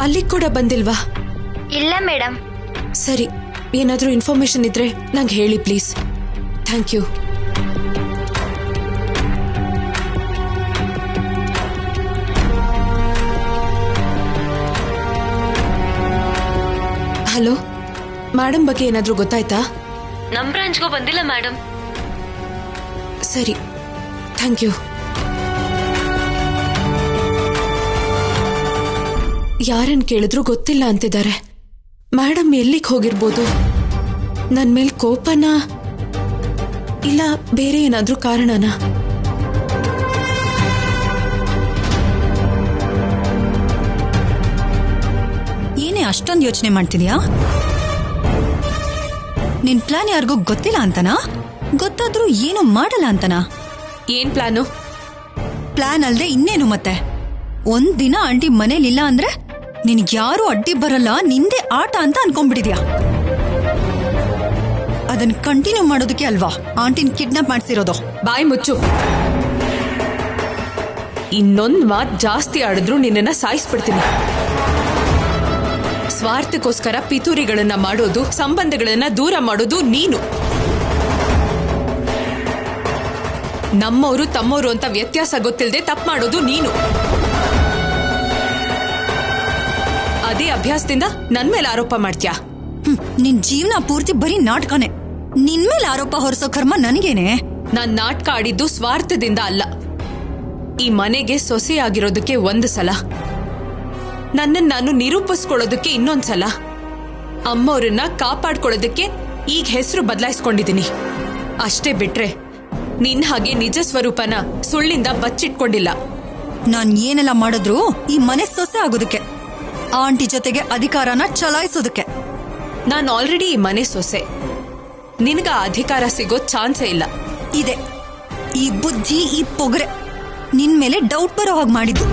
ಅಲ್ಲಿ ಕೂಡ ಬಂದಿಲ್ವಾ? ಇಲ್ಲ ಮೇಡಮ್. ಸರಿ, ಏನಾದ್ರೂ ಇನ್ಫಾರ್ಮೇಶನ್ ಇದ್ರೆ ನಂಗೆ ಹೇಳಿ please. Thank you. Hello, madam ಬಗ್ಗೆ ಏನಾದ್ರೂ ಗೊತ್ತಾಯ್ತಾ? ನಮ್ ಬ್ರಾಂಚ್ಗೂ ಬಂದಿಲ್ಲ ಮೇಡಮ್. ಸರಿ, ಥ್ಯಾಂಕ್ ಯು. ಯಾರನ್ ಕೇಳಿದ್ರು ಗೊತ್ತಿಲ್ಲ ಅಂತಿದ್ದಾರೆ. ಮೇಡಮ್ ಎಲ್ಲಿಗೆ ಹೋಗಿರ್ಬೋದು? ನನ್ ಮೇಲ್ ಕೋಪನಾ ಇಲ್ಲ ಬೇರೆ ಏನಾದ್ರೂ ಕಾರಣನಾ? ಏನೇ ಅಷ್ಟೊಂದು ಯೋಚನೆ ಮಾಡ್ತಿದ್ಯಾ? ನಿನ್ ಪ್ಲಾನ್ ಯಾರಿಗೂ ಗೊತ್ತಿಲ್ಲ ಅಂತನಾ? ಗೊತ್ತಾದ್ರೂ ಏನು ಮಾಡಲ್ಲ ಅಂತನಾ? ಏನ್ ಪ್ಲಾನು? ಪ್ಲಾನ್ ಅಲ್ದೆ ಇನ್ನೇನು ಮತ್ತೆ? ಒಂದಿನ ಆಂಟಿ ಮನೇಲಿಲ್ಲ ಅಂದ್ರೆ ನಿನ್ಗ್ಯಾರು ಅಡ್ಡಿ ಬರಲ್ಲ, ನಿಂದೆ ಆಟ ಅಂತ ಅನ್ಕೊಂಡ್ಬಿಟ್ಟಿದ್ಯಾ? ಅದನ್ನ ಕಂಟಿನ್ಯೂ ಮಾಡೋದಕ್ಕೆ ಅಲ್ವಾ ಆಂಟಿನ ಕಿಡ್ನಾಪ್ ಮಾಡ್ಸಿರೋದು? ಬಾಯ್ ಮುಚ್ಚು. ಇನ್ನೊಂದ್ ಮಾತ್ ಜಾಸ್ತಿ ಆಡಿದ್ರು ನಿನ್ನನ್ನ ಸಾಯಿಸ್ಬಿಡ್ತೀನಿ. ಸ್ವಾರ್ಥಕ್ಕೋಸ್ಕರ ಪಿತೂರಿಗಳನ್ನ ಮಾಡೋದು, ಸಂಬಂಧಗಳನ್ನ ದೂರ ಮಾಡೋದು ನೀನು. ನಮ್ಮವರು ತಮ್ಮವರು ಅಂತ ವ್ಯತ್ಯಾಸ ಗೊತ್ತಿಲ್ಲದೆ ತಪ್ಪು ಮಾಡೋದು ನೀನು. ಅದೇ ಅಭ್ಯಾಸದಿಂದ ನನ್ ಮೇಲೆ ಆರೋಪ ಮಾಡ್ತೀಯಾ? ನಿನ್ ಜೀವನ ಪೂರ್ತಿ ಬರೀ ನಾಟಕನೇ. ನಿನ್ ಮೇಲೆ ಆರೋಪ ಹೊರಿಸೋ ಕರ್ಮ ನನಗೇನೆ. ನಾನ್ ನಾಟಕ ಆಡಿದ್ದು ಸ್ವಾರ್ಥದಿಂದ ಅಲ್ಲ. ಈ ಮನೆಗೆ ಸೊಸೆಯಾಗಿರೋದಕ್ಕೆ ಒಂದು ಸಲ, ನನ್ನನ್ನು ನಾನು ನಿರೂಪಿಸ್ಕೊಳ್ಳೋದಕ್ಕೆ ಇನ್ನೊಂದ್ಸಲ, ಅಮ್ಮವ್ರನ್ನ ಕಾಪಾಡ್ಕೊಳ್ಳೋದಕ್ಕೆ ಈಗ ಹೆಸರು ಬದಲಾಯಿಸ್ಕೊಂಡಿದ್ದೀನಿ. ಅಷ್ಟೇ ಬಿಟ್ರೆ ನಿನ್ ಹಾಗೆ ನಿಜ ಸ್ವರೂಪನ ಸುಳ್ಳಿಂದ ಬಚ್ಚಿಟ್ಕೊಂಡಿಲ್ಲ. ನಾನ್ ಏನೆಲ್ಲ ಮಾಡಿದ್ರು ಈ ಮನೆ ಸೊಸೆ ಆಗೋದಕ್ಕೆ, ಆಂಟಿ ಜೊತೆಗೆ ಅಧಿಕಾರನ ಚಲಾಯಿಸೋದಕ್ಕೆ. ನಾನ್ ಆಲ್ರೆಡಿ ಈ ಮನೆ ಸೊಸೆ. ನಿನಗ ಅಧಿಕಾರ ಸಿಗೋ ಚಾನ್ಸೇ ಇಲ್ಲ. ಇದೆ ಈ ಬುದ್ಧಿ, ಈ ಪೊಗರೆ ನಿನ್ ಮೇಲೆ ಡೌಟ್ ಬರೋ ಹಾಗೆ ಮಾಡಿದ್ದು.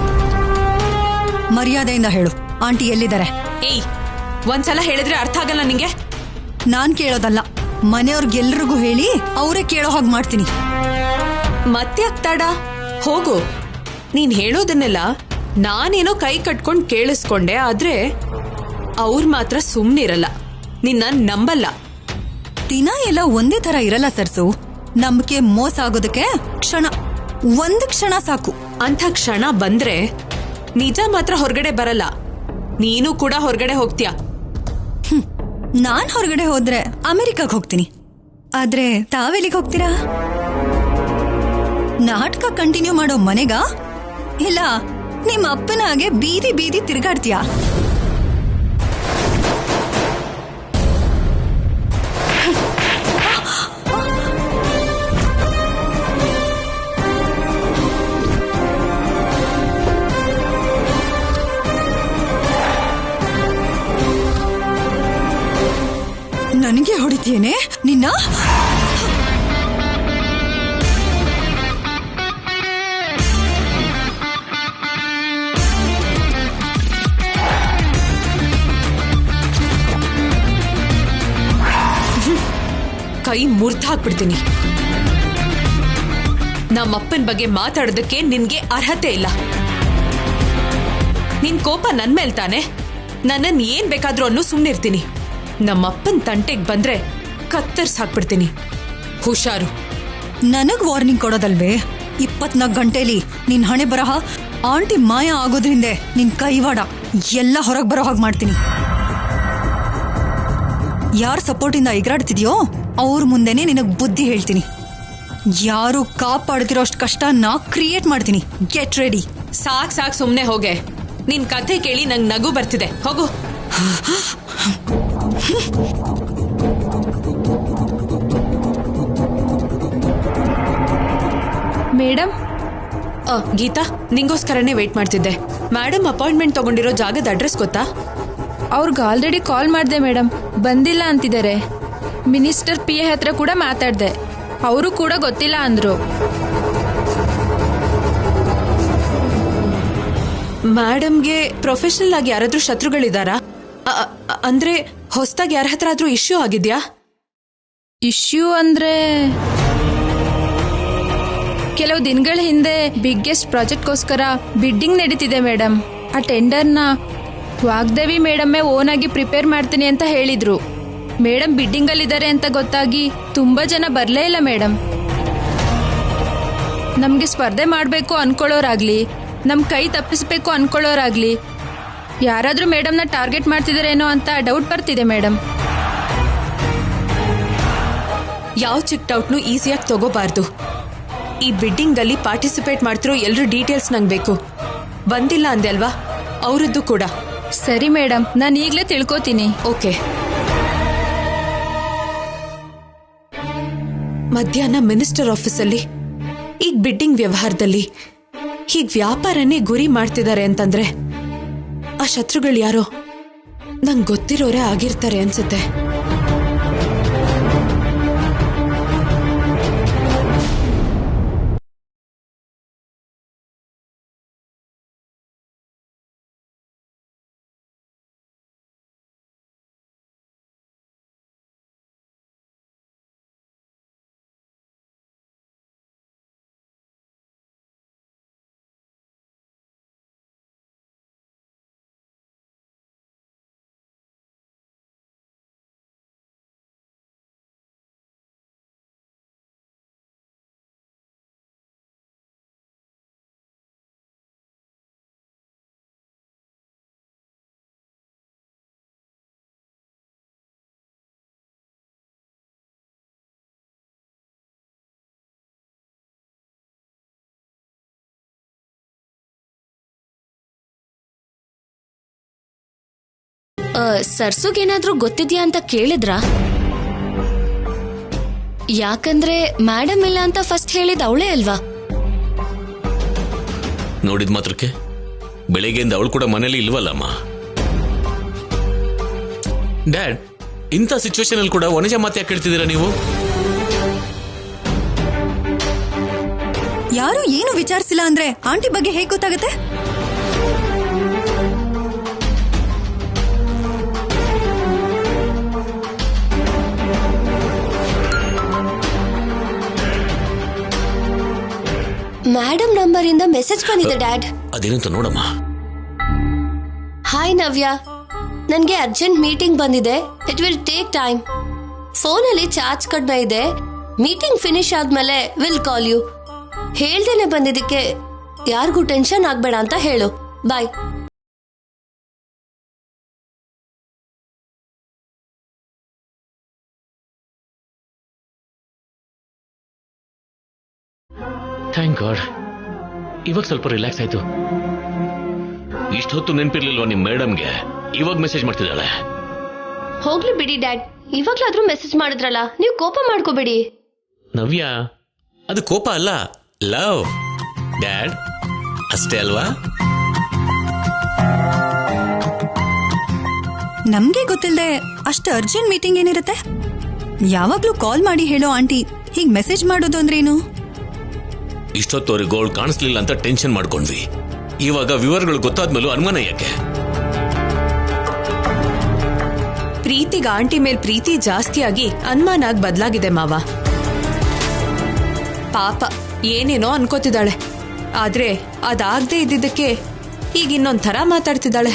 ಮರ್ಯಾದೆಯಿಂದ ಹೇಳು, ಆಂಟಿ ಎಲ್ಲಿದ್ದಾರೆ? ಏಯ್, ಒಂದ್ಸಲ ಹೇಳಿದ್ರೆ ಅರ್ಥ ಆಗಲ್ಲ ನಿಂಗೆ? ನಾನ್ ಕೇಳೋದಲ್ಲ, ಮನೆಯವ್ರಿಗೆಲ್ರಿಗೂ ಹೇಳಿ ಅವರೇ ಕೇಳೋ ಹಾಗೆ ಮಾಡ್ತೀನಿ. ಮತ್ತೆ ತಡ? ಹೋಗು. ನೀನ್ ಹೇಳೋದನ್ನೆಲ್ಲ ನಾನೇನೋ ಕೈ ಕಟ್ಕೊಂಡ್ ಕೇಳಿಸ್ಕೊಂಡೆ, ಆದ್ರೆ ಅವ್ರು ಮಾತ್ರ ಸುಮ್ನಿರಲ್ಲ, ನಿನ್ನ ನಂಬಲ್ಲ. ದಿನ ಎಲ್ಲ ಒಂದೇ ತರ ಇರಲ್ಲ ಸರ್ಸು. ನಂಬಿಕೆ ಮೋಸ ಆಗೋದಕ್ಕೆ ಒಂದು ಕ್ಷಣ ಸಾಕು. ಅಂಥ ಕ್ಷಣ ಬಂದ್ರೆ ನಿಜ ಮಾತ್ರ ಹೊರಗಡೆ ಬರಲ್ಲ. ನೀನು ಕೂಡ ಹೊರಗಡೆ ಹೋಗ್ತೀಯ. ನಾನ್ ಹೊರಗಡೆ ಹೋದ್ರೆ ಅಮೆರಿಕಾಗ್ ಹೋಗ್ತೀನಿ. ಆದ್ರೆ ತಾವೆಲ್ಲಿಗೆ ಹೋಗ್ತೀರಾ? ನಾಟಕ ಕಂಟಿನ್ಯೂ ಮಾಡೋ ಮನೆಗ, ಇಲ್ಲ ನಿಮ್ಮ ಅಪ್ಪನ ಹಾಗೆ ಬೀದಿ ಬೀದಿ ತಿರುಗಾಡ್ತೀಯಾ? ನನಗೆ ಹೊಡಿತೀಯೇನೆ ನಿನ್ನ? ಕೈ ಮುರ್ದ್ ಹಾಕ್ಬಿಡ್ತೀನಿ. ನಮ್ಮಪ್ಪನ ಬಗ್ಗೆ ಮಾತಾಡೋದಕ್ಕೆ ನಿನ್ಗೆ ಅರ್ಹತೆ ಇಲ್ಲ. ನಿನ್ ಕೋಪ ನನ್ ಮೇಲ್ ತಾನೆ. ನನ್ನನ್ ಏನ್ ಬೇಕಾದ್ರೂ ಅನ್ನೋ ಸುಮ್ನಿರ್ತೀನಿ. ನಮ್ಮಪ್ಪನ್ ತಂಟೆಗ್ ಬಂದ್ರೆ ಕತ್ತರ್ಸ್ ಹಾಕ್ಬಿಡ್ತೀನಿ. ಹುಷಾರು. ನನಗ್ ವಾರ್ನಿಂಗ್ ಕೊಡೋದಲ್ವೇ? 24 ಗಂಟೆಲಿ ನಿನ್ ಹಣೆ ಬರಹ ಆಂಟಿ ಮಾಯ ಆಗೋದ್ರಿಂದ ನಿನ್ ಕೈವಾಡ ಎಲ್ಲ ಹೊರಗ್ ಬರೋ ಹಾಗೆ ಮಾಡ್ತೀನಿ. ಯಾರ್ ಸಪೋರ್ಟಿಂದ ಎಗರಾಡ್ತಿದ್ಯೋ ಅವ್ರ ಮುಂದೆನೆ ನಿನಗ್ ಬುದ್ಧಿ ಹೇಳ್ತೀನಿ. ಯಾರು ಕಾಪಾಡ್ತಿರೋ ಅಷ್ಟು ಕಷ್ಟ ನಾ ಕ್ರಿಯೇಟ್ ಮಾಡ್ತೀನಿ. Get ready. ಸಾಕ್ ಸುಮ್ನೆ ಹೋಗೆ. ನಿನ್ ಕಥೆ ಕೇಳಿ ನಂಗ್ ನಗು ಬರ್ತಿದೆ. ಹೋಗು. ಮೇಡಮ್, ಗೀತಾ, ನಿಂಗೋಸ್ಕರನೇ ವೇಟ್ ಮಾಡ್ತಿದ್ದೆ. ಮೇಡಮ್ ಅಪಾಯಿಂಟ್ಮೆಂಟ್ ತಗೊಂಡಿರೋ ಜಾಗದ ಅಡ್ರೆಸ್ ಗೊತ್ತಾ? ಅವ್ರಿಗೆ ಆಲ್ರೆಡಿ ಕಾಲ್ ಮಾಡಿದೆ ಮೇಡಮ್, ಬಂದಿಲ್ಲ ಅಂತಿದ್ದಾರೆ. ಮಿನಿಸ್ಟರ್ PA ಹತ್ರ ಕೂಡ ಮಾತಾಡಿದೆ, ಅವರು ಕೂಡ ಗೊತ್ತಿಲ್ಲ ಅಂದ್ರು. ಮೇಡಮ್ಗೆ ಪ್ರೊಫೆಷನಲ್ ಆಗಿ ಯಾರಾದ್ರೂ ಶತ್ರುಗಳಿದಾರಾ? ಅಂದ್ರೆ ಹೊಸದಾಗಿ ಯಾರ ಹತ್ರ ಆದ್ರೂ ಇಶ್ಯೂ ಆಗಿದ್ಯಾ? ಇಶ್ಯೂ ಅಂದ್ರೆ ಕೆಲವು ದಿನಗಳ ಹಿಂದೆ ಬಿಗ್ಗೆಸ್ಟ್ ಪ್ರಾಜೆಕ್ಟ್ಗೋಸ್ಕರ ಬಿಡ್ಡಿಂಗ್ ನಡೀತಿದೆ ಮೇಡಮ್. ಆ ಟೆಂಡರ್ನ ವಾಗ್ದೇವಿ ಮೇಡಮ್ಮೇ ಓನಾಗಿ ಪ್ರಿಪೇರ್ ಮಾಡ್ತೀನಿ ಅಂತ ಹೇಳಿದ್ರು. ಮೇಡಮ್ ಬಿಡ್ಡಿಂಗಲ್ಲಿದ್ದಾರೆ ಅಂತ ಗೊತ್ತಾಗಿ ತುಂಬ ಜನ ಬರಲೇ ಇಲ್ಲ ಮೇಡಮ್. ನಮಗೆ ಸ್ಪರ್ಧೆ ಮಾಡಬೇಕು ಅನ್ಕೊಳ್ಳೋರಾಗ್ಲಿ, ನಮ್ಮ ಕೈ ತಪ್ಪಿಸ್ಬೇಕು ಅನ್ಕೊಳ್ಳೋರಾಗ್ಲಿ, ಯಾರಾದರೂ ಮೇಡಮ್ನ ಟಾರ್ಗೆಟ್ ಮಾಡ್ತಿದ್ದಾರೇನೋ ಅಂತ ಡೌಟ್ ಬರ್ತಿದೆ ಮೇಡಮ್. ಯಾವ ಚಿಕ್ಕ ಡೌಟ್ನು ಈಸಿಯಾಗಿ ತಗೋಬಾರ್ದು. ಈ ಬಿಡ್ಡಿಂಗಲ್ಲಿ ಪಾರ್ಟಿಸಿಪೇಟ್ ಮಾಡ್ತಿರೋ ಎಲ್ಲರೂ ಡೀಟೇಲ್ಸ್ ನಂಗೆ ಬೇಕು. ಬಂದಿಲ್ಲ ಅಂದೆ ಅಲ್ವಾ, ಅವರದ್ದು ಕೂಡ. ಸರಿ ಮೇಡಮ್, ನಾನು ಈಗಲೇ ತಿಳ್ಕೊತೀನಿ. ಓಕೆ. ಮಧ್ಯಾಹ್ನ ಮಿನಿಸ್ಟರ್ ಆಫೀಸಲ್ಲಿ ಈಗ ಬಿಡ್ಡಿಂಗ್ ವ್ಯವಹಾರದಲ್ಲಿ ಹೀಗೆ ವ್ಯಾಪಾರನೇ ಗುರಿ ಮಾಡ್ತಿದ್ದಾರೆ ಅಂತಂದ್ರೆ ಆ ಶತ್ರುಗಳು ಯಾರೋ ನಂಗೆ ಗೊತ್ತಿರೋರೇ ಆಗಿರ್ತಾರೆ ಅನ್ಸುತ್ತೆ. ಸರ್ಸುಗೇನಾದ್ರೂ ಗೊತ್ತಿದ್ಯಾ ಅಂತ ಕೇಳಿದ್ರಾ? ಯಾಕಂದ್ರೆ ಮೇಡಮ್ ಇಲ್ಲ ಅಂತ ಫಸ್ಟ್ ಹೇಳಿದ ಅವಳೇ ಅಲ್ವಾ? ನೋಡಿದ ಮಾತ್ರಕ್ಕೆ ಬೆಳಿಗ್ಗೆಯಿಂದ ಅವಳು ಕೂಡ ಮನೇಲಿ ಇಲ್ವಲ್ಲಮ್ಮ. ಡ್ಯಾಡ್, ಇಂಥ ಸಿಚುವೇಶನ್ ಅಲ್ಲಿ ಕೂಡ ವನಜ ಮಾತು ಯಾಕೆ ಕೇಳ್ತಿದ್ದೀರಾ ನೀವು? ಯಾರು ಏನು ವಿಚಾರಿಸಿಲ್ಲ ಅಂದ್ರೆ ಆಂಟಿ ಬಗ್ಗೆ ಹೇಗೆ ಗೊತ್ತಾಗುತ್ತೆ? ಮೇಡಮ್ ನಂಬರ್ ಇಂದ ಮೆಸೇಜ್ ಬಂದಿದೆ ಡ್ಯಾಡ್. ಅದೇನಂತ ನೋಡಮ್ಮ. ಹಾಯ್ ನವ್ಯ, ನನ್ಗೆ ಅರ್ಜೆಂಟ್ ಮೀಟಿಂಗ್ ಬಂದಿದೆ. It will take time. ಫೋನಲ್ಲಿ ಚಾರ್ಜ್ ಕಡಿಮೆ ಇದೆ. ಮೀಟಿಂಗ್ ಫಿನಿಶ್ ಆದ್ಮೇಲೆ ವಿಲ್ ಕಾಲ್ ಯು. ಹೇಳ್ದೇನೆ ಬಂದಿದ್ದಕ್ಕೆ ಯಾರಿಗೂ ಟೆನ್ಷನ್ ಆಗ್ಬೇಡ ಅಂತ ಹೇಳು. ಬಾಯ್. ಥ್ಯಾಂಕ್ ಗಾಡ್, ಇವಾಗ ಸ್ವಲ್ಪ ರಿಲ್ಯಾಕ್ಸ್ ಆಯ್ತು. ಇಷ್ಟೊತ್ತು ನೆನಪಿರ್ಲಿಲ್ವಾ ನಿಮ್ ಮೇಡಮ್ಗೆ? ಇವಾಗ ಮೆಸೇಜ್ ಮಾಡ್ತಿದ್ದಾಳೆ. ಹೋಗ್ಲಿ ಬಿಡಿ ಡ್ಯಾಡ್, ಇವಾಗ್ಲಾದ್ರೂ ಮೆಸೇಜ್ ಮಾಡಿದ್ರಲ್ಲ, ನೀವು ಕೋಪ ಮಾಡ್ಕೋಬೇಡಿ. ನವ್ಯ, ಅದು ಕೋಪ ಅಲ್ಲ, ಲವ್. ಡ್ಯಾಡ್ ಅಷ್ಟೇ ಅಲ್ವಾ? ನಮ್ಗೆ ಗೊತ್ತಿಲ್ಲದೆ ಅಷ್ಟು ಅರ್ಜೆಂಟ್ ಮೀಟಿಂಗ್ ಏನಿರುತ್ತೆ? ಯಾವಾಗ್ಲೂ ಕಾಲ್ ಮಾಡಿ ಹೇಳೋ ಆಂಟಿ ಹೀಗ್ ಮೆಸೇಜ್ ಮಾಡೋದು ಅಂದ್ರೇನು? ಇಷ್ಟೊತ್ತವರೆಗೆ ಗೋಲ್ಡ್ ಕಾಣಿಸ್ಲಿಲ್ಲ ಅಂತ ಟೆನ್ಷನ್ ಮಾಡ್ಕೊಂಡ್ವಿ. ಇವಾಗ ವಿವರಗಳು ಗೊತ್ತಾದ್ಮೇಲೂ ಅನುಮಾನ ಯಾಕೆ? ಪ್ರೀತಿಗೆ ಆಂಟಿ ಮೇಲ್ ಪ್ರೀತಿ ಜಾಸ್ತಿಯಾಗಿ ಅನುಮಾನ ಆಗಿ ಬದಲಾಗಿದೆ ಮಾವ. ಪಾಪ ಏನೇನೋ ಅನ್ಕೋತಿದ್ದಾಳೆ, ಆದ್ರೆ ಅದಾಗದೆ ಇದ್ದಿದ್ದಕ್ಕೆ ಈಗ ಇನ್ನೊಂದ್ ಥರ ಮಾತಾಡ್ತಿದ್ದಾಳೆ.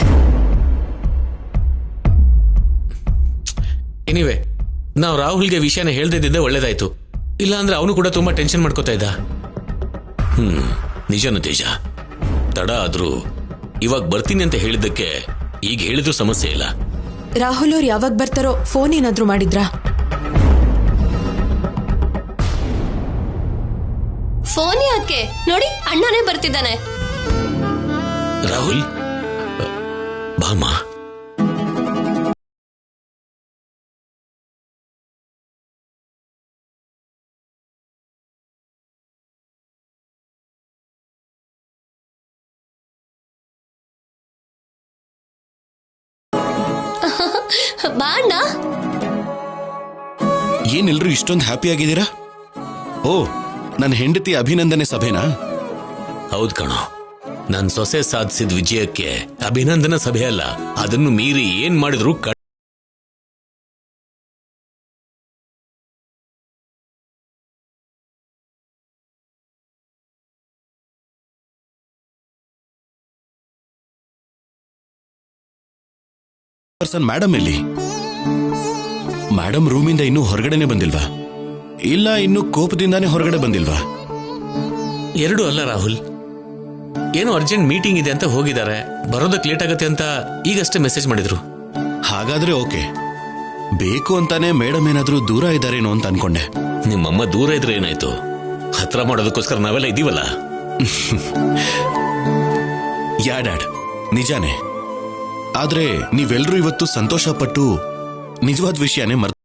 ಎನಿವೆ, ನಾವು ರಾಹುಲ್ಗೆ ವಿಷಯನ ಹೇಳ್ದಿದ್ದೆ ಒಳ್ಳೇದಾಯ್ತು. ಇಲ್ಲ ಅಂದ್ರೆ ಅವನು ಕೂಡ ತುಂಬಾ ಟೆನ್ಷನ್ ಮಾಡ್ಕೋತಾ ಇದ್ದ. ನಿಜನ ತೇಜ, ತಡ ಆದ್ರೂ ಇವಾಗ ಬರ್ತೀನಿ ಅಂತ ಹೇಳಿದ್ದಕ್ಕೆ ಈಗ ಹೇಳಿದ್ರು ಸಮಸ್ಯೆ ಇಲ್ಲ. ರಾಹುಲ್ ಅವ್ರು ಯಾವಾಗ ಬರ್ತಾರೋ ಫೋನ್ ಏನಾದ್ರೂ ಮಾಡಿದ್ರಾ? ಫೋನ್ ಯಾಕೆ? ನೋಡಿ, ಅಣ್ಣನೇ ಬರ್ತಿದ್ದಾನೆ. ರಾಹುಲ್, ಬಾಮ. ಬಾ ಅಣ್ಣ. ಏನೆಲ್ರು ಇಷ್ಟೊಂದು ಹ್ಯಾಪಿ ಆಗಿದ್ದೀರಾ? ಓ, ನನ್ನ ಹೆಂಡತಿ ಅಭಿನಂದನೆ ಸಭೆನಾ? ಹೌದ್ ಕಣೋ, ನನ್ ಸೊಸೆ ಸಾಧಿಸಿದ ವಿಜಯಕ್ಕೆ ಅಭಿನಂದನಾ ಸಭೆ ಅಲ್ಲ, ಅದನ್ನು ಮೀರಿ ಏನ್ ಮಾಡಿದ್ರು ಪರ್ಸನ್ ಮೇಡಮ್ ಎಲ್ಲಿ? ಮೇಡಮ್ ರೂಮಿಂದ ಇನ್ನೂ ಹೊರಗಡೆನೆ ಬಂದಿಲ್ವಾ? ಇಲ್ಲ ಇನ್ನೂ ಕೋಪದಿಂದಾನೇ ಹೊರಗಡೆ ಬಂದಿಲ್ವಾ? ಎರಡೂ ಅಲ್ಲ ರಾಹುಲ್. ಏನೋ ಅರ್ಜೆಂಟ್ ಮೀಟಿಂಗ್ ಇದೆ ಅಂತ ಹೋಗಿದ್ದಾರೆ, ಬರೋದಕ್ಕೆ ಲೇಟ್ ಆಗತ್ತೆ ಅಂತ ಈಗಷ್ಟೇ ಮೆಸೇಜ್ ಮಾಡಿದ್ರು. ಹಾಗಾದ್ರೆ ಓಕೆ. ಬೇಕು ಅಂತಾನೆ ಮೇಡಮ್ ಏನಾದ್ರೂ ದೂರ ಇದ್ದಾರೇನೋ ಅಂತ ಅನ್ಕೊಂಡೆ. ನಿಮ್ಮಮ್ಮ ದೂರ ಇದ್ರೆ ಏನಾಯ್ತು, ಹತ್ರ ಮಾಡೋದಕ್ಕೋಸ್ಕರ ನಾವೆಲ್ಲ ಇದೀವಲ್ಲ. ಯಾ ಡ್ಯಾಡ್, ನಿಜಾನೇ. ಆದ್ರೆ ನೀವೆಲ್ರೂ ಇವತ್ತು ಸಂತೋಷ ಪಟ್ಟು ನಿಜವಾದ ವಿಷಯನೇ ಮರ್ತು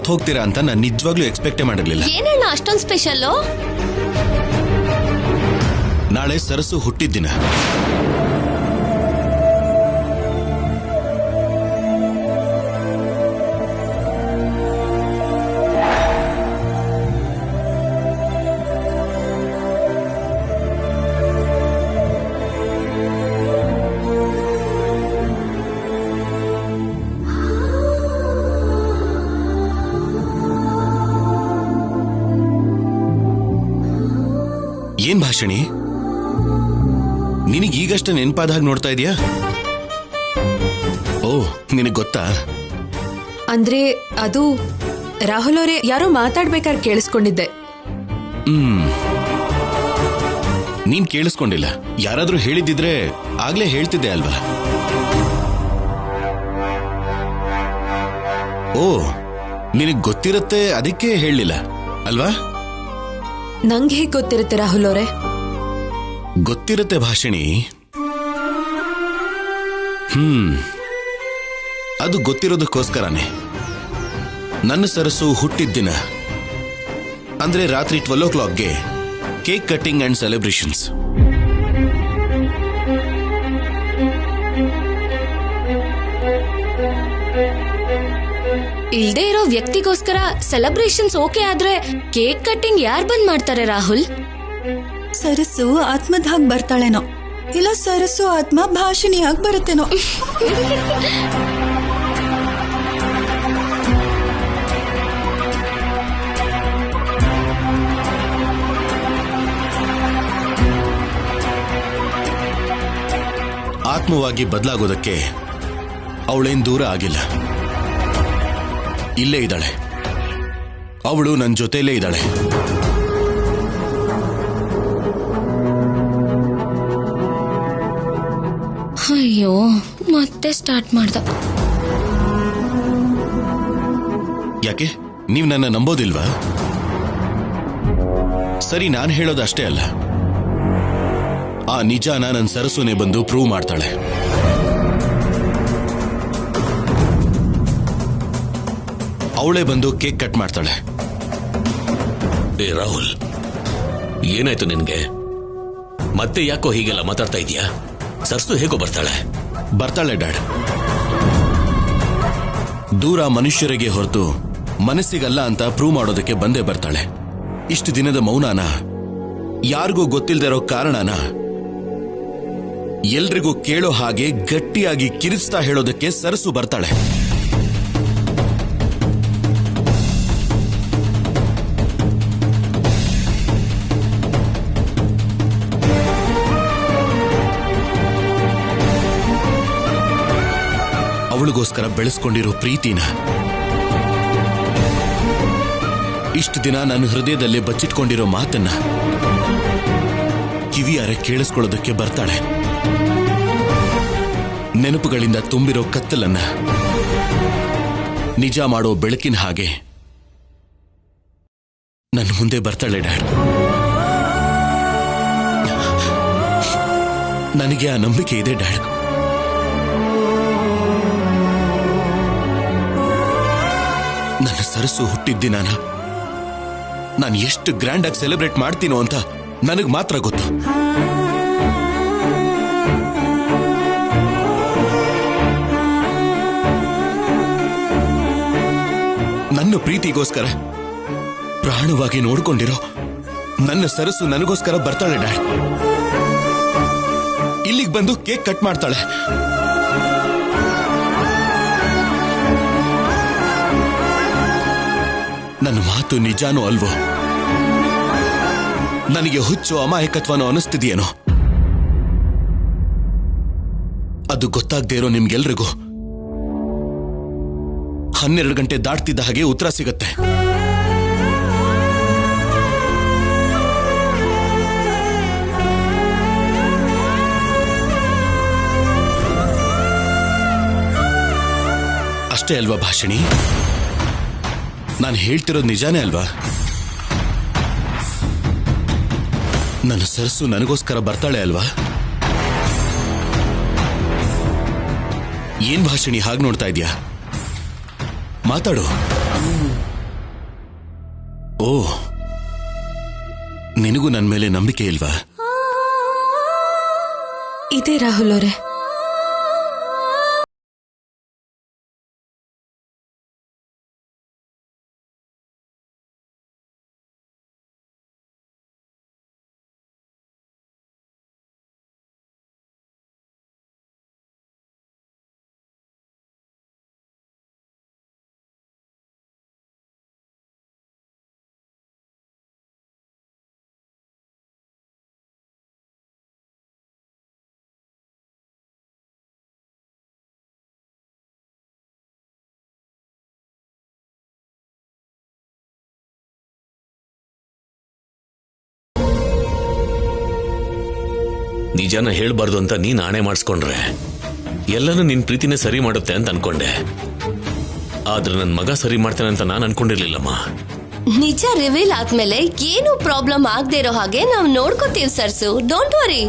ಹೋಗ್ತೀರಾ ಅಂತ ನಾನು ನಿಜವಾಗ್ಲೂ ಎಕ್ಸ್ಪೆಕ್ಟೇ ಮಾಡಿರ್ಲಿಲ್ಲ. ಏನಣ್ಣ ಅಷ್ಟೊಂದು ಸ್ಪೆಷಲ್ಲು? ನಾಳೆ ಸರಸು ಹುಟ್ಟಿದ್ದಿನ. ಏನ್ ಭಾಷಣಿ, ನಿನಗೆ ಈಗಷ್ಟೇ ನೆನಪಾದ ಹಾಗೆ ನೋಡ್ತಾ ಇದೀಯಾ? ಓ, ನಿನಗ್ ಗೊತ್ತಾ? ಅಂದ್ರೆ ಅದು ರಾಹುಲ್ ಅವರೇ ಯಾರೋ ಮಾತಾಡ್ಬೇಕಾದ್ರೆ ಕೇಳಿಸ್ಕೊಂಡಿದ್ದೆ. ನೀನ್ ಕೇಳಿಸ್ಕೊಂಡಿಲ್ಲ. ಯಾರಾದ್ರೂ ಹೇಳಿದಿದ್ರೆ ಆಗ್ಲೇ ಹೇಳ್ತಿದ್ದೆ ಅಲ್ವಾ? ಓ, ನಿನಗ್ ಗೊತ್ತಿರತ್ತೆ ಅದಕ್ಕೆ ಹೇಳಲಿಲ್ಲ ಅಲ್ವಾ? ನಂಗೆ ಹೇಗೆ ಗೊತ್ತಿರುತ್ತೆ ರಾಹುಲ್ ಅವರೇ? ಗೊತ್ತಿರುತ್ತೆ ಭಾಷಿಣಿ. ಅದು ಗೊತ್ತಿರೋದಕ್ಕೋಸ್ಕರನೇ ನನ್ನ ಸರಸು ಹುಟ್ಟಿದ್ದಿನ ಅಂದ್ರೆ ರಾತ್ರಿ 12 o'clockಗೆ ಕೇಕ್ ಕಟ್ಟಿಂಗ್ ಅಂಡ್ ಸೆಲೆಬ್ರೇಷನ್ಸ್. ಇಲ್ದೇ ಇರೋ ವ್ಯಕ್ತಿಗೋಸ್ಕರ ಸೆಲೆಬ್ರೇಷನ್ಸ್ ಓಕೆ ಆದ್ರೆ ಕೇಕ್ ಕಟ್ಟಿಂಗ್ ಯಾರು ಬಂದ್ ಮಾಡ್ತಾರೆ ರಾಹುಲ್? ಸರಸು ಆತ್ಮದ ಹಾಗೆ ಬರ್ತಾಳೇನೋ, ಇಲ್ಲ ಸರಸು ಆತ್ಮ ಭಾಷಿಣಿಯಾಗಿ ಬರುತ್ತೇನೋ. ಆತ್ಮವಾಗಿ ಬದಲಾಗೋದಕ್ಕೆ ಅವಳೇನ್ ದೂರ ಆಗಿಲ್ಲ, ಇಲ್ಲೇ ಇದ್ದಾಳೆ. ಅವಳು ನನ್ನ ಜೊತೆಲೇ ಇದ್ದಾಳೆ. ಅಯ್ಯೋ, ಮತ್ತೆ ಸ್ಟಾರ್ಟ್ ಮಾಡ್ದ. ಯಾಕೆ ನೀವು ನನ್ನ ನಂಬೋದಿಲ್ವಾ? ಸರಿ, ನಾನು ಹೇಳೋದು ಅಷ್ಟೇ ಅಲ್ಲ, ಆ ನಿಜಾನ ನನ್ನ ಸರಸುನೆ ಬಂದು ಪ್ರೂವ್ ಮಾಡ್ತಾಳೆ. ಅವಳೇ ಬಂದು ಕೇಕ್ ಕಟ್ ಮಾಡ್ತಾಳೆ. ಏ ರಾಹುಲ್, ಏನಾಯ್ತು ನಿನ್ಗೆ? ಮತ್ತೆ ಯಾಕೋ ಹೀಗೆಲ್ಲ ಮಾತಾಡ್ತಾ ಇದೀಯಾ? ಸರ್ಸು ಹೇಗೋ ಬರ್ತಾಳೆ ಡ್ಯಾಡ್. ದೂರ ಮನುಷ್ಯರಿಗೆ ಹೊರತು ಮನಸ್ಸಿಗಲ್ಲ ಅಂತ ಪ್ರೂವ್ ಮಾಡೋದಕ್ಕೆ ಬಂದೇ ಬರ್ತಾಳೆ. ಇಷ್ಟು ದಿನದ ಮೌನಾನ, ಯಾರಿಗೂ ಗೊತ್ತಿಲ್ಲದೆ ಇರೋ ಕಾರಣನ ಎಲ್ರಿಗೂ ಕೇಳೋ ಹಾಗೆ ಗಟ್ಟಿಯಾಗಿ ಕಿರಿಸ್ತಾ ಹೇಳೋದಕ್ಕೆ ಸರಸು ಬರ್ತಾಳೆ. ಅವಳಿಗೋಸ್ಕರ ಬೆಳೆಸ್ಕೊಂಡಿರೋ ಪ್ರೀತಿನ ಇಷ್ಟು ದಿನ ನನ್ನ ಹೃದಯದಲ್ಲಿ ಬಚ್ಚಿಟ್ಕೊಂಡಿರೋ ಮಾತನ್ನ ಕಿವಿಯಾರೆ ಕೇಳಿಸ್ಕೊಳ್ಳೋದಕ್ಕೆ ಬರ್ತಾಳೆ. ನೆನಪುಗಳಿಂದ ತುಂಬಿರೋ ಕತ್ತಲನ್ನ ನಿಜ ಮಾಡೋ ಬೆಳಕಿನ ಹಾಗೆ ನನ್ನ ಮುಂದೆ ಬರ್ತಾಳೆ ಡ್ಯಾಡ್. ನನಗೆ ಆ ನಂಬಿಕೆ ಇದೆ ಡ್ಯಾಡ್. ನನ್ನ ಸರಸು ಹುಟ್ಟಿದ್ದಿನಾನ ನಾನು ಎಷ್ಟು ಗ್ರ್ಯಾಂಡ್ ಆಗಿ ಸೆಲೆಬ್ರೇಟ್ ಮಾಡ್ತೀನೋ ಅಂತ ನನಗ್ ಮಾತ್ರ ಗೊತ್ತು. ನನ್ನ ಪ್ರೀತಿಗೋಸ್ಕರ ಪ್ರಾಣವಾಗಿ ನೋಡ್ಕೊಂಡಿರೋ ನನ್ನ ಸರಸು ನನಗೋಸ್ಕರ ಬರ್ತಾಳೆ ಡ್ಯಾಡ್. ಇಲ್ಲಿಗೆ ಬಂದು ಕೇಕ್ ಕಟ್ ಮಾಡ್ತಾಳೆ. ನನ್ನ ಮಾತು ನಿಜಾನೋ ಅಲ್ವೋ? ನನಗೆ ಹುಚ್ಚು ಅಮಾಯಕತ್ವನೋ ಅನಿಸ್ತಿದೆಯೇನೋ? ಅದು ಗೊತ್ತಾಗದೇ ಇರೋ ನಿಮ್ಗೆಲ್ರಿಗೂ 12 ಗಂಟೆ ದಾಟ್ತಿದ್ದ ಹಾಗೆ ಉತ್ತರ ಸಿಗತ್ತೆ. ಅಷ್ಟೇ ಅಲ್ವಾ ಭಾಷಿಣಿ? ನಾನು ಹೇಳ್ತಿರೋದು ನಿಜಾನೇ ಅಲ್ವಾ? ನನ್ನ ಸರಸು ನನಗೋಸ್ಕರ ಬರ್ತಾಳೆ ಅಲ್ವಾ? ಏನ್ ಭಾಷಿಣಿ ಹಾಗೆ ನೋಡ್ತಾ ಇದ್ಯಾ? ಮಾತಾಡು. ಓ, ನಿನಗೂ ನನ್ನ ಮೇಲೆ ನಂಬಿಕೆ ಇಲ್ವಾ? ಇದೆ ರಾಹುಲ್ ಅವರೇ. ನಿಜಾನ ಹೇಳ್ಬಾರ್ದು ಅಂತ ನೀನ್ ಆಣೆ ಮಾಡಿಸ್ಕೊಂಡ್ರೆ ಎಲ್ಲನೂ ನಿನ್ ಪ್ರೀತಿನೇ ಸರಿ ಮಾಡುತ್ತೆ ಅಂತ ಅನ್ಕೊಂಡೆ. ಆದ್ರೆ ನನ್ ಮಗ ಸರಿ ಮಾಡ್ತಾನೆ ಅಂತ ನಾನು ಅನ್ಕೊಂಡಿರ್ಲಿಲ್ಲಮ್ಮ. ನಿಜ ರಿವೀಲ್ ಆದ್ಮೇಲೆ ಏನು ಪ್ರಾಬ್ಲಮ್ ಆಗದೆ ಇರೋ ಹಾಗೆ ನಾವು ನೋಡ್ಕೋತೀವಿ ಸರ್ಸು. Don't worry.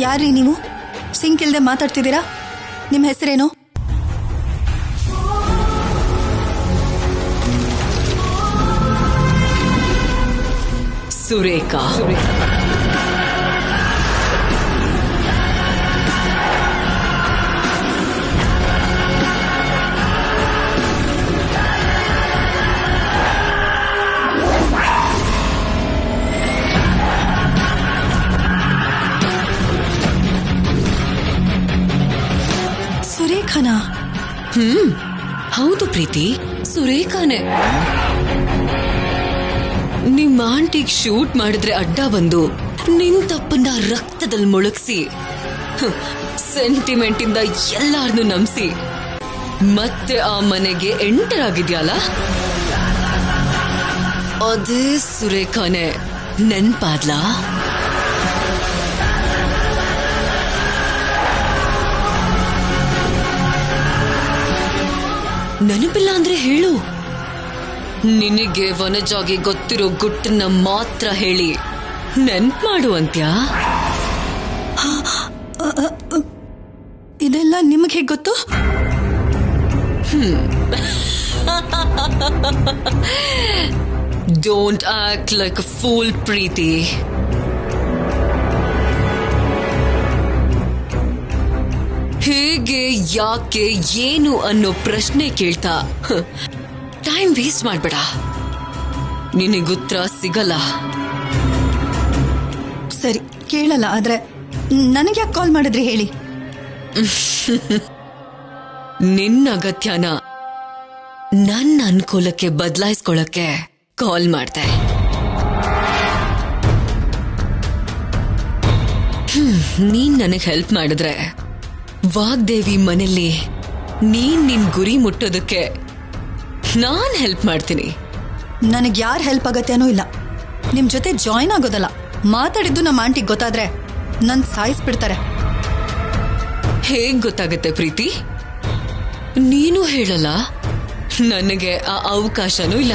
ಯಾರ್ರೀ ನೀವು? ಸಿಂಕ್ ಇಲ್ದೆ ಮಾತಾಡ್ತಿದ್ದೀರಾ? ನಿಮ್ಮ ಹೆಸರೇನು? ಸುರೇಖಾ. ಸುರೇಖಾನಾ? ಹೌದು ಪ್ರೀತಿ, ಸುರೇಖಾನೆ. ನಿಮ್ಮ ಆಂಟಿಗ್ ಶೂಟ್ ಮಾಡಿದ್ರೆ ಅಡ್ಡ ಬಂದು ನಿನ್ ತಪ್ಪನ್ನ ರಕ್ತದಲ್ಲಿ ಮುಳುಗಿಸಿ ಸೆಂಟಿಮೆಂಟ್ ಇಂದ ಎಲ್ಲಾರನ್ನೂ ನಂಬಿಸಿ ಮತ್ತೆ ಆ ಮನೆಗೆ ಎಂಟರ್ ಆಗಿದ್ಯಲ್ಲ, ಅದೇ ಸುರೇಖಾನೆ. ನೆನ್ಪಾದ್ಲಾ? ನೆನಪಿಲ್ಲ ಅಂದ್ರೆ ಹೇಳು. ನಿನಗೆ ವನಜಾಗಿ ಗೊತ್ತಿರೋ ಗುಟ್ಟನ್ನ ಮಾತ್ರ ಹೇಳಿ ನೆನ್ಪು ಮಾಡು ಅಂತ್ಯಾ? ಇದೆಲ್ಲ ನಿಮಗೆ ಹೇಗೆ ಗೊತ್ತು? Don't act like a fool Preethi. ಹೇಗೆ, ಯಾಕೆ, ಏನು ಅನ್ನೋ ಪ್ರಶ್ನೆ ಕೇಳ್ತಾ ಟೈಮ್ ವೇಸ್ಟ್ ಮಾಡ್ಬೇಡ. ನಿನಗುತ್ತರ ಸಿಗಲ್ಲ. ಸರಿ, ಕೇಳಲ್ಲ. ಆದ್ರೆ ನನಗೆ ಯಾಕೆ ಕಾಲ್ ಮಾಡಿದ್ರಿ ಹೇಳಿ? ನಿನ್ನ ಅಗತ್ಯನ ನನ್ನ ಅನುಕೂಲಕ್ಕೆ ಬದಲಾಯಿಸ್ಕೊಳ್ಳಕ್ಕೆ ಕಾಲ್ ಮಾಡ್ದೆ. ನೀನ್ ನನಗ್ ಹೆಲ್ಪ್ ಮಾಡಿದ್ರೆ ವಾಗ್ದೇವಿ ಮನೆಯಲ್ಲಿ ನೀನ್ ನಿನ್ ಗುರಿ ಮುಟ್ಟೋದಕ್ಕೆ ನಾನ್ ಹೆಲ್ಪ್ ಮಾಡ್ತೀನಿ. ನನಗೆ ಯಾರು ಹೆಲ್ಪ್ ಆಗತ್ತೇನೋ ಇಲ್ಲ. ನಿಮ್ ಜೊತೆ ಜಾಯಿನ್ ಆಗೋದಲ್ಲ, ಮಾತಾಡಿದ್ದು ನಮ್ಮ ಆಂಟಿಗೆ ಗೊತ್ತಾದ್ರೆ ನನ್ ಸಾಯಿಸ್ಬಿಡ್ತಾರೆ. ಹೇಗ್ ಗೊತ್ತಾಗತ್ತೆ ಪ್ರೀತಿ? ನೀನು ಹೇಳಲ್ಲ, ನನಗೆ ಆ ಅವಕಾಶನೂ ಇಲ್ಲ.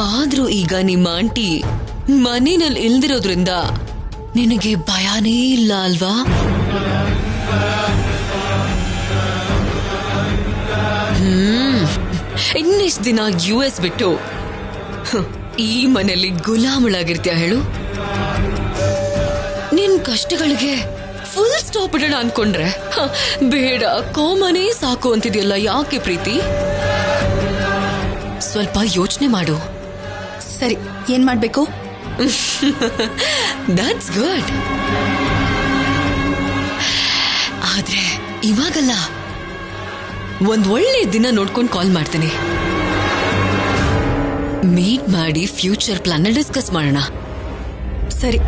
ಆದ್ರೂ ಈಗ ನಿಮ್ಮ ಆಂಟಿ ಮನೆಯಲ್ಲಿ ಇಲ್ದಿರೋದ್ರಿಂದ ನಿನಗೆ ಭಯನೇ ಇಲ್ಲ ಅಲ್ವಾ? ಇನ್ನೆಷ್ಟು ದಿನ US ಬಿಟ್ಟು ಈ ಮನೆಯಲ್ಲಿ ಗುಲಾಮಳಾಗಿರ್ತೀಯ ಹೇಳು? ನಿನ್ ಕಷ್ಟಗಳಿಗೆ ಫುಲ್ ಸ್ಟಾಪ್ ಇಡೋಣ ಅನ್ಕೊಂಡ್ರೆ ಬೇಡ, ಕೋಮನೇ ಸಾಕು ಅಂತಿದ್ಯಲ್ಲ. ಯಾಕೆ ಪ್ರೀತಿ? ಸ್ವಲ್ಪ ಯೋಚನೆ ಮಾಡು. ಸರಿ, ಏನ್ ಮಾಡ್ಬೇಕು? That's good. ಆದ್ರೆ ಇವಾಗಲ್ಲ, ಒಂದ್ ಒಳ್ಳೆ ದಿನ ನೋಡ್ಕೊಂಡು ಕಾಲ್ ಮಾಡ್ತೀನಿ. ಮೀಟ್ ಮಾಡಿ ಫ್ಯೂಚರ್ ಪ್ಲಾನ್ ಡಿಸ್ಕಸ್ ಮಾಡೋಣ. ಸರಿ.